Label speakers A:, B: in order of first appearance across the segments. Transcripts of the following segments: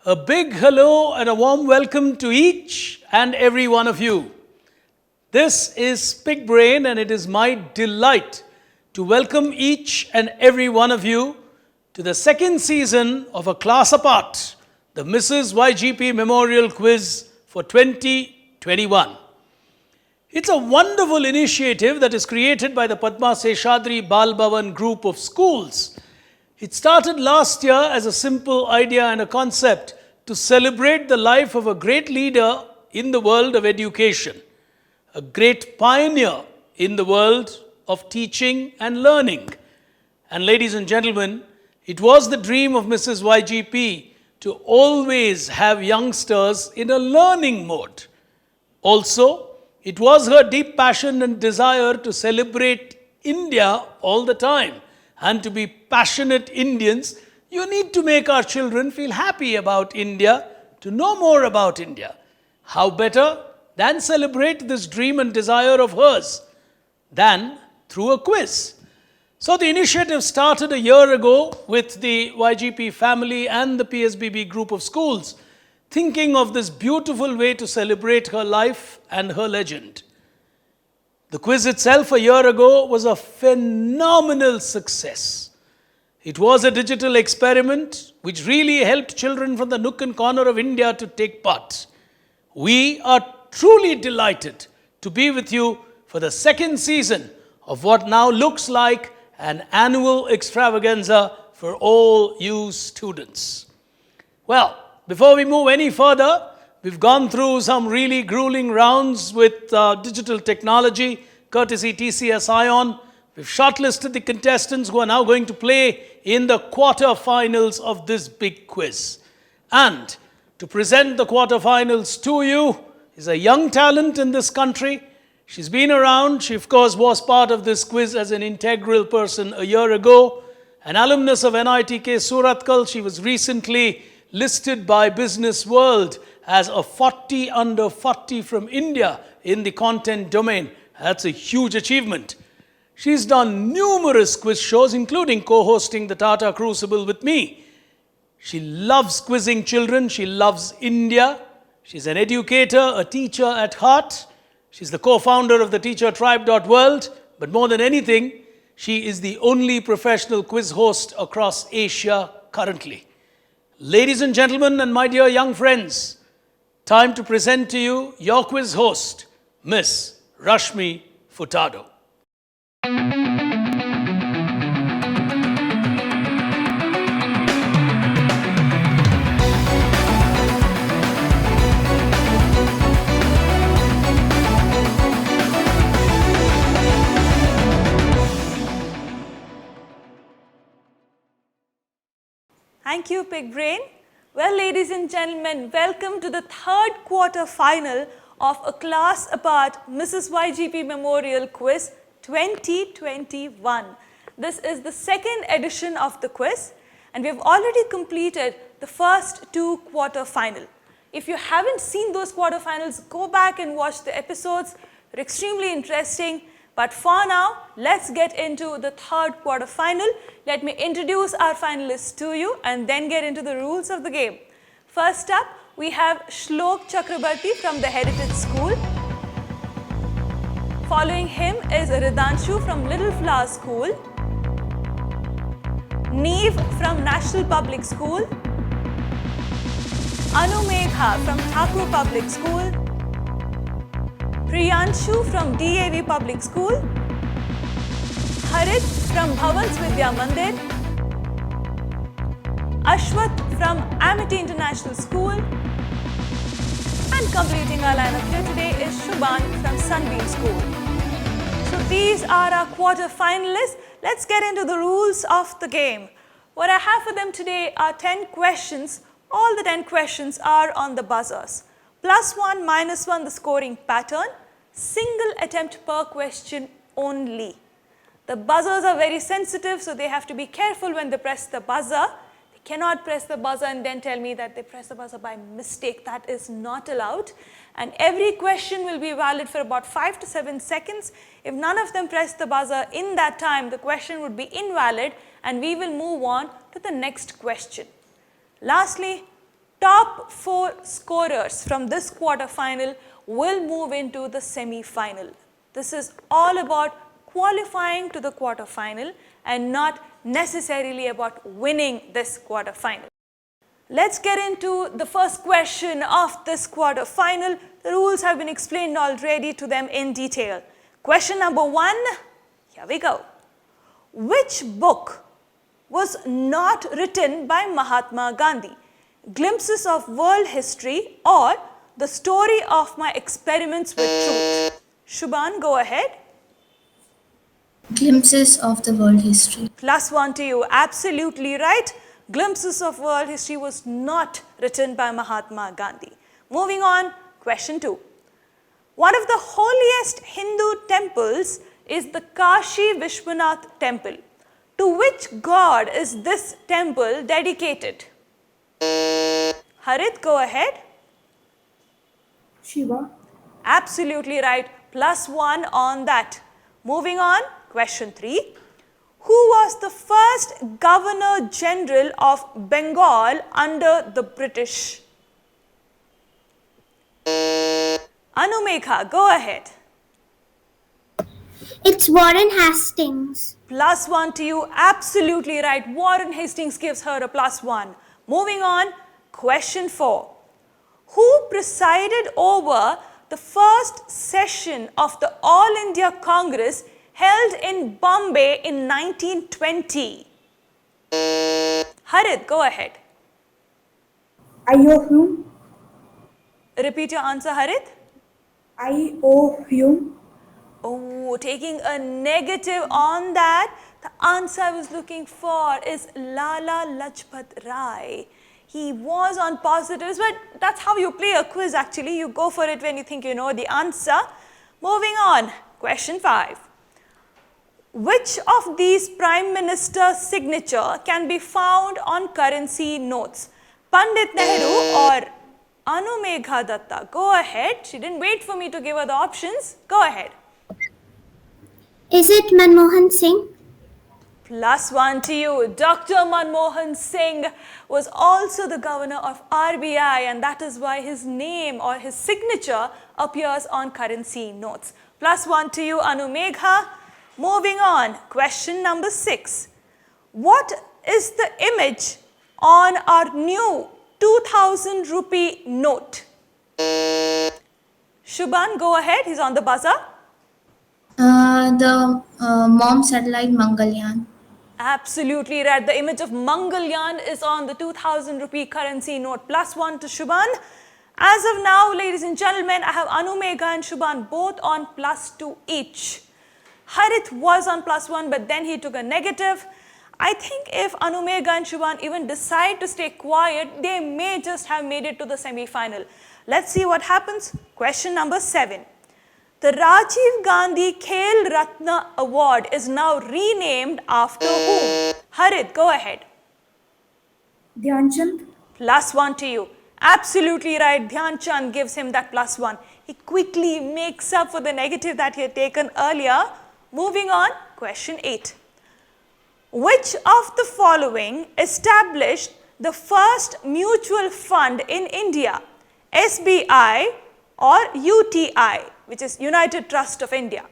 A: A big hello and a warm welcome to each and every one of you. This is Pickbrain, and it is my delight to welcome each and every one of you to the second season of A Class Apart, the Mrs. YGP Memorial Quiz for 2021. It's a wonderful initiative that is created by the Padma Seshadri Bal Bhavan group of schools. It started last year as a simple idea and a concept to celebrate the life of a great leader in the world of education, a great pioneer in the world of teaching and learning. And ladies and gentlemen, it was the dream of Mrs. YGP to always have youngsters in a learning mode. Also, it was her deep passion and desire to celebrate India all the time. And to be passionate Indians, you need to make our children feel happy about India, to know more about India. How better than celebrate this dream and desire of hers than through a quiz? So the initiative started a year ago with the YGP family and the PSBB group of schools, thinking of this beautiful way to celebrate her life and her legend. The quiz itself a year ago was a phenomenal success. It was a digital experiment which really helped children from the nook and corner of India to take part. We are truly delighted to be with you for the second season of what now looks like an annual extravaganza for all you students. Well, before we move any further, we've gone through some really grueling rounds with digital technology, courtesy TCS Ion. We've shortlisted the contestants who are now going to play in the quarterfinals of this big quiz. And to present the quarterfinals to you is a young talent in this country. She's been around. She, of course, was part of this quiz as an integral person a year ago. An alumnus of NITK Surathkal, she was recently listed by Business World as a 40 under 40 from India in the content domain. That's a huge achievement. She's done numerous quiz shows, including co-hosting the Tata Crucible with me. She loves quizzing children. She loves India. She's an educator, a teacher at heart. She's the co-founder of the teachertribe.world. But more than anything, she is the only professional quiz host across Asia currently. Ladies and gentlemen, and my dear young friends, time to present to you your quiz host, Miss Rashmi Furtado.
B: Thank you, Pickbrain. Well, ladies and gentlemen, welcome to the third quarter final of A Class Apart Mrs. YGP Memorial Quiz 2021. This is the second edition of the quiz, and we have already completed the first two quarter-final. If you haven't seen those quarterfinals, go back and watch the episodes. They're extremely interesting. But for now, let's get into the third quarter-final. Let me introduce our finalists to you and then get into the rules of the game. First up, we have Shlok Chakrabarti from the Heritage School. Following him is Ridanshu from Little Flower School. Neve from National Public School. Anu Megha from Thakur Public School. Priyanshu from DAV Public School. Harit from Bhavans Vidya Mandir. Ashwath from Amity International School. And completing our lineup here today is Shubhan from Sunbeam School. So these are our quarter finalists. Let's get into the rules of the game. What I have for them today are 10 questions. All the 10 questions are on the buzzers. +1, -1 the scoring pattern. Single attempt per question only. The buzzers are very sensitive, so they have to be careful when they press the buzzer. They cannot press the buzzer and then tell me that they press the buzzer by mistake. That is not allowed. And every question will be valid for about 5 to 7 seconds. If none of them press the buzzer in that time, the question would be invalid and we will move on to the next question. Lastly, top 4 scorers from this quarter-final will move into the semi-final. This is all about qualifying to the quarter-final and not necessarily about winning this quarter-final. Let's get into the first question of this quarter-final. The rules have been explained already to them in detail. Question number 1, here we go. Which book was not written by Mahatma Gandhi? Glimpses of World History or The Story of My Experiments with Truth? Shubhan, go ahead.
C: Glimpses of the World History.
B: +1 to you. Absolutely right. Glimpses of World History was not written by Mahatma Gandhi. Moving on, question 2. One of the holiest Hindu temples is the Kashi Vishwanath temple. To which god is this temple dedicated? Harit, go ahead.
C: Shiva.
B: Absolutely right. +1 on that. Moving on, question 3. Who was the first Governor General of Bengal under the British? Anumekha, go ahead.
C: It's Warren Hastings.
B: +1 to you. Absolutely right. Warren Hastings gives her a +1. Moving on, question 4. Who presided over the first session of the All India Congress held in Bombay in 1920? Harit, go ahead.
C: I.O.
B: Repeat your answer, Harit.
C: I.O.
B: Oh, taking a negative on that. The answer I was looking for is Lala Lajpat Rai. He was on positives, but that's how you play a quiz actually. You go for it when you think you know the answer. Moving on, question 5. Which of these Prime Minister's signature can be found on currency notes? Pandit Nehru or Anumegha Datta? Go ahead. She didn't wait for me to give her the options. Go ahead.
C: Is it Manmohan Singh?
B: +1 to you. Dr. Manmohan Singh was also the governor of RBI, and that is why his name or his signature appears on currency notes. +1 to you, Anumegha. Moving on, question number 6. What is the image on our new 2000 rupee note? Shubhan, go ahead. He's on the buzzer.
C: The mom satellite Mangalyaan.
B: Absolutely right. The image of Mangalyaan is on the 2000 rupee currency note. +1 to Shubhan. As of now, ladies and gentlemen, I have Anumegha and Shubhan both on +2 each. Harit was on +1, but then he took a negative. I think if Anumegha and Shubhan even decide to stay quiet, they may just have made it to the semi-final. Let's see what happens. Question number 7. The Rajiv Gandhi Khel Ratna Award is now renamed after whom? Harit, go ahead.
C: Dhyan Chand.
B: +1 to you. Absolutely right. Dhyan Chand gives him that +1. He quickly makes up for the negative that he had taken earlier. Moving on, question 8. Which of the following established the first mutual fund in India? SBI or UTI, which is United Trust of India?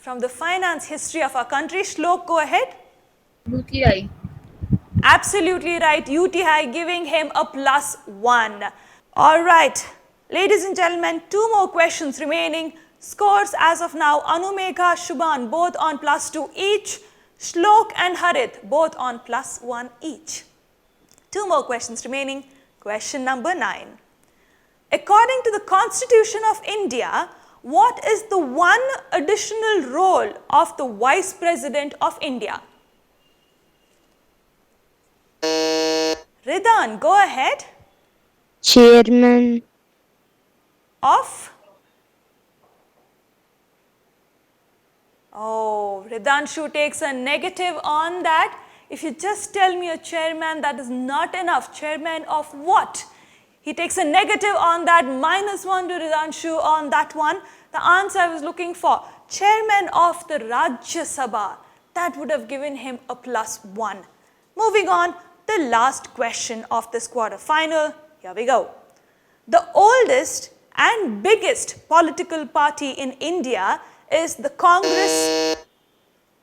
B: From the finance history of our country, Shlok, go ahead.
D: UTI.
B: Absolutely right. UTI giving him a +1. All right. Ladies and gentlemen, 2 more questions remaining. Scores as of now, Anumegha, Shubhan both on +2 each. Shlok and Harit both on +1 each. 2 more questions remaining. Question number 9. According to the Constitution of India, what is the one additional role of the Vice President of India? Ridan, go ahead.
D: Chairman.
B: Of? Oh, Ridanshu takes a negative on that. If you just tell me a chairman, that is not enough. Chairman of what? He takes a negative on that, -1 to Ridanshu on that one. The answer I was looking for, chairman of the Rajya Sabha. That would have given him a +1. Moving on, the last question of this quarter-final. Here we go. The oldest and biggest political party in India is the Congress.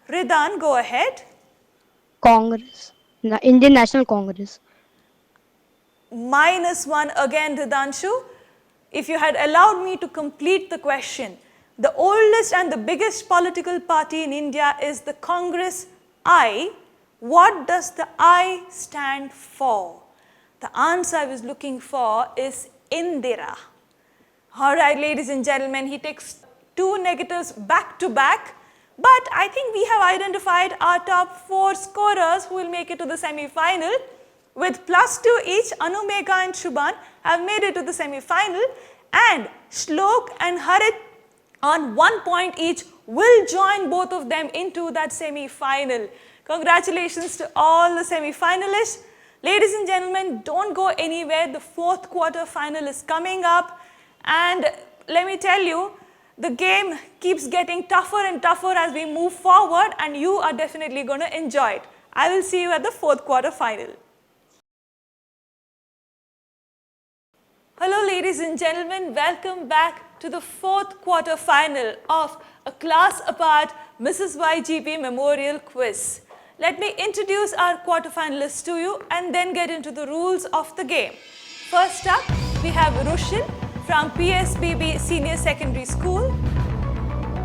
B: Ridan, go ahead.
D: Congress. Indian National Congress.
B: -1 again, Ridanshu. If you had allowed me to complete the question, the oldest and the biggest political party in India is the Congress I. What does the I stand for? The answer I was looking for is Indira. All right, ladies and gentlemen, he takes 2 negatives back to back. But I think we have identified our top 4 scorers who will make it to the semi-final. With +2 each, Anumega and Shubhan have made it to the semi-final. And Shlok and Harit on 1 point each will join both of them into that semi-final. Congratulations to all the semi-finalists. Ladies and gentlemen, don't go anywhere. The 4th quarter final is coming up. And let me tell you, the game keeps getting tougher and tougher as we move forward, and you are definitely going to enjoy it. I will see you at the 4th quarter final. Hello ladies and gentlemen, welcome back to the 4th quarter final of a class apart Mrs. YGP Memorial Quiz. Let me introduce our quarterfinalists to you and then get into the rules of the game. First up, we have Rushil from PSBB Senior Secondary School.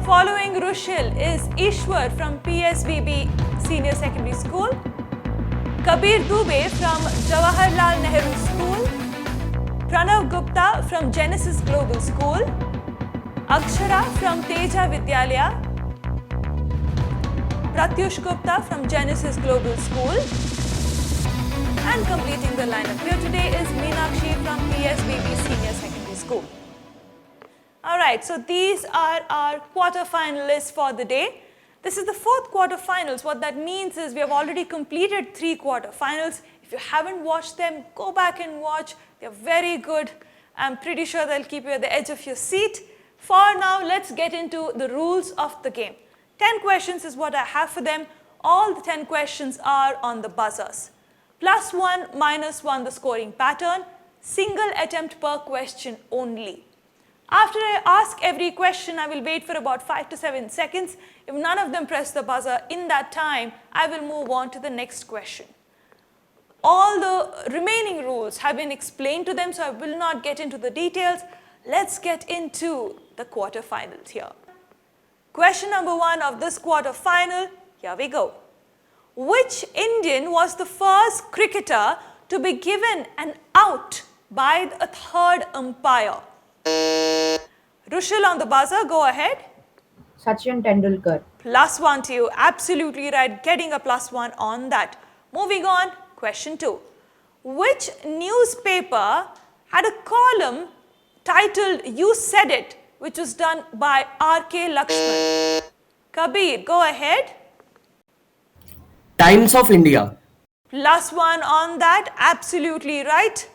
B: Following Rushil is Ishwar from PSBB Senior Secondary School. Kabir Dubey from Jawaharlal Nehru School. Pranav Gupta from Genesis Global School. Akshara from Teja Vidyalaya. Pratyush Gupta from Genesis Global School. And completing the lineup here today is Meenakshi from PSBB Senior Secondary School. Alright, so these are our quarter-finalists for the day. This is the 4th quarter-finals. What that means is we have already completed 3 quarter-finals. If you haven't watched them, go back and watch. They're very good. I'm pretty sure they'll keep you at the edge of your seat. For now, let's get into the rules of the game. 10 questions is what I have for them. All the 10 questions are on the buzzers. +1, -1 the scoring pattern. Single attempt per question only. After I ask every question, I will wait for about 5 to 7 seconds. If none of them press the buzzer in that time, I will move on to the next question. All the remaining rules have been explained to them, so I will not get into the details. Let's get into the quarterfinals here. Question number 1 of this quarterfinal, here we go. Which Indian was the first cricketer to be given an out by a 3rd umpire? Rushil on the buzzer, go ahead.
E: Sachin Tendulkar.
B: +1 to you, absolutely right, getting a +1 on that. Moving on, question 2. Which newspaper had a column titled You Said It, which was done by R.K. Lakshman? Kabir, go ahead.
F: Times of India.
B: +1 on that, absolutely right.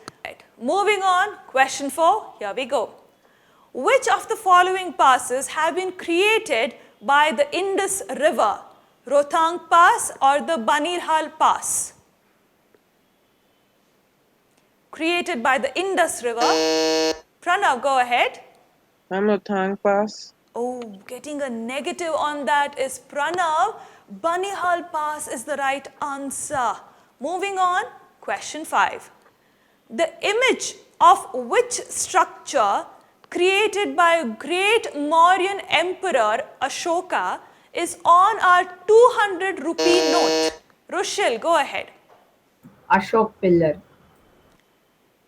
B: Moving on, question 4, here we go. Which of the following passes have been created by the Indus River? Rohtang Pass or the Banihal Pass? Created by the Indus River. Pranav, go ahead.
G: Rohtang Pass.
B: Oh, getting a negative on that is Pranav. Banihal Pass is the right answer. Moving on, question 5. The image of which structure created by a great Mauryan emperor Ashoka is on our 200 rupee note? Rushil, go ahead.
E: Ashok Pillar.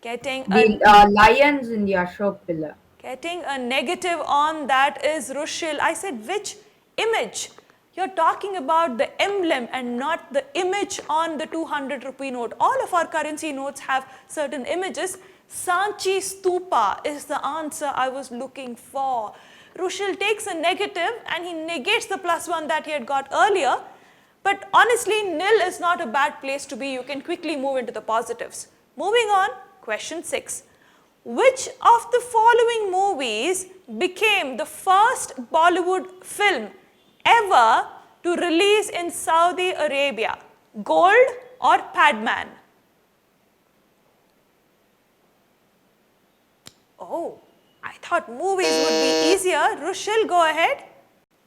B: Getting
E: The lions in the Ashok Pillar.
B: Getting a negative on that is Rushil. I said which image? You're talking about the emblem and not the image on the 200 rupee note. All of our currency notes have certain images. Sanchi Stupa is the answer I was looking for. Rushil takes a negative and he negates the +1 that he had got earlier. But honestly, nil is not a bad place to be. You can quickly move into the positives. Moving on, question 6. Which of the following movies became the first Bollywood film ever to release in Saudi Arabia? Gold or Padman? Oh, I thought movies would be easier. Rushil, go ahead.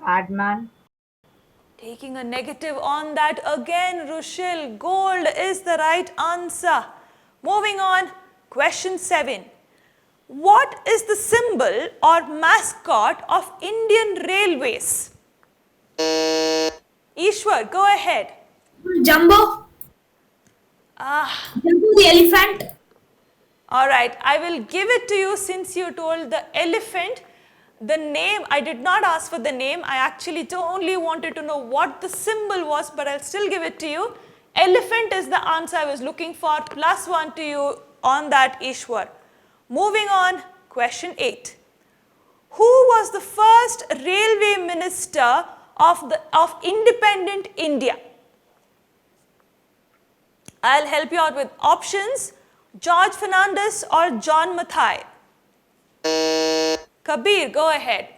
E: Adman.
B: Taking a negative on that again, Rushil. Gold is the right answer. Moving on, question 7. What is the symbol or mascot of Indian Railways? Ishwar, go ahead.
C: Jumbo. Jumbo the elephant.
B: Alright, I will give it to you since you told the elephant. The name, I did not ask for the name. I actually only wanted to know what the symbol was, but I'll still give it to you. Elephant is the answer I was looking for. +1 to you on that, Ishwar. Moving on, question 8. Who was the first railway minister of independent India? I'll help you out with options. George Fernandez or John Mathai? Kabir, go ahead.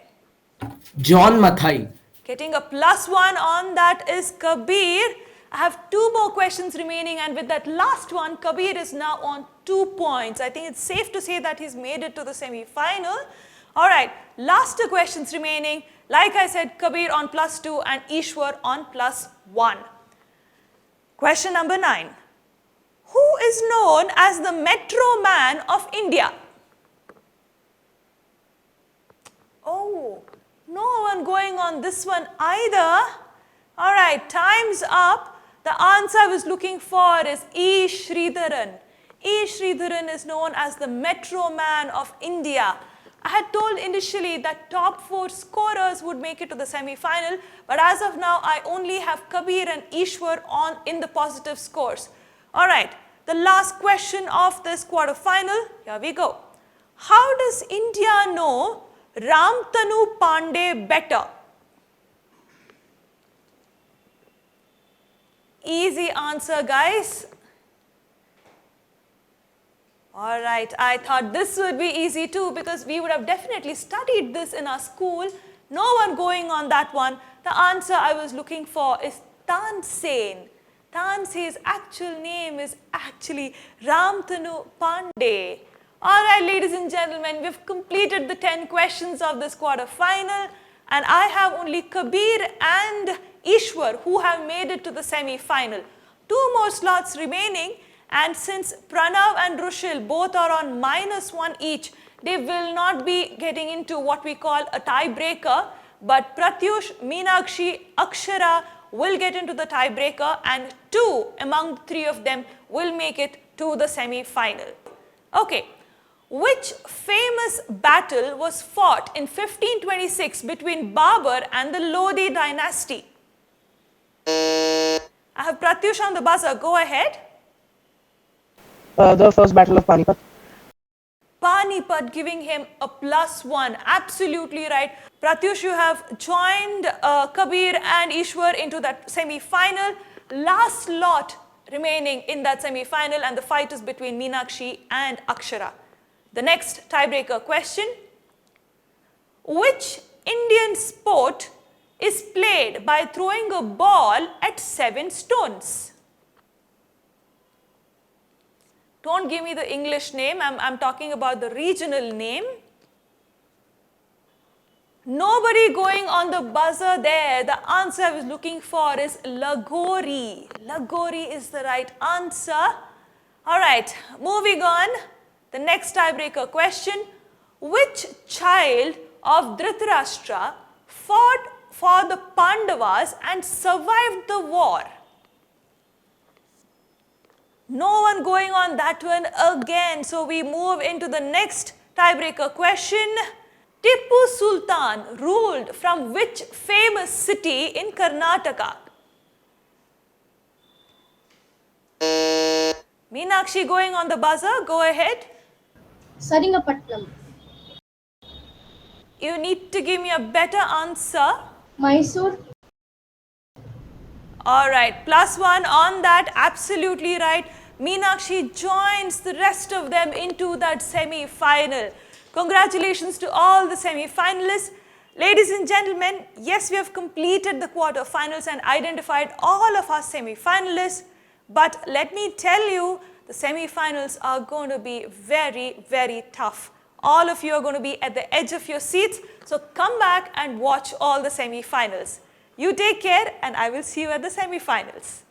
F: John Mathai.
B: Getting a +1 on that is Kabir. I have 2 more questions remaining, and with that last one, Kabir is now on 2 points. I think it's safe to say that he's made it to the semi-final. Alright, last 2 questions remaining. Like I said, Kabir on +2 and Ishwar on +1. Question number 9. Who is known as the Metro Man of India? Oh, no one going on this one either. Alright, time's up. The answer I was looking for is E. Sridharan. E. Sridharan is known as the Metro Man of India. I had told initially that top 4 scorers would make it to the semi-final, but as of now, I only have Kabir and Ishwar on in the positive scores. Alright, the last question of this quarter-final, here we go. How does India know Ramtanu Pandey better? Easy answer, guys. Alright, I thought this would be easy too because we would have definitely studied this in our school. No one going on that one. The answer I was looking for is Tansen. Tansen's actual name is actually Ramtanu Pandey. Alright, ladies and gentlemen, we've completed the 10 questions of this quarter final, and I have only Kabir and Ishwar who have made it to the semi-final. 2 more slots remaining, and since Pranav and Rushil both are on -1 each, they will not be getting into what we call a tiebreaker, but Pratyush, Meenakshi, Akshara will get into the tiebreaker, and 2 among the 3 of them will make it to the semi-final. Okay, which famous battle was fought in 1526 between Babur and the Lodi dynasty? I have Pratyush on the buzzer. Go ahead.
G: The first battle of Panipat.
B: Panipat, giving him a +1. Absolutely right. Pratyush, you have joined Kabir and Ishwar into that semi-final. Last slot remaining in that semi-final, and the fight is between Meenakshi and Akshara. The next tiebreaker question. Which Indian sport is played by throwing a ball at 7 stones? Don't give me the English name, I'm talking about the regional name. Nobody going on the buzzer there. The answer I was looking for is Lagori. Lagori is the right answer. Alright, moving on. The next tiebreaker question. Which child of Dhritarashtra fought for the Pandavas and survived the war? No one going on that one again. So we move into the next tiebreaker question. Tipu Sultan ruled from which famous city in Karnataka? Meenakshi going on the buzzer. Go ahead.
C: Saringapatnam.
B: You need to give me a better answer.
C: Mysore.
B: Alright, +1 on that. Absolutely right. Meenakshi joins the rest of them into that semi-final. Congratulations to all the semi-finalists. Ladies and gentlemen, yes, we have completed the quarter-finals and identified all of our semi-finalists. But let me tell you, the semi-finals are going to be very, very tough. All of you are going to be at the edge of your seats, so come back and watch all the semi-finals. You take care and I will see you at the semi-finals.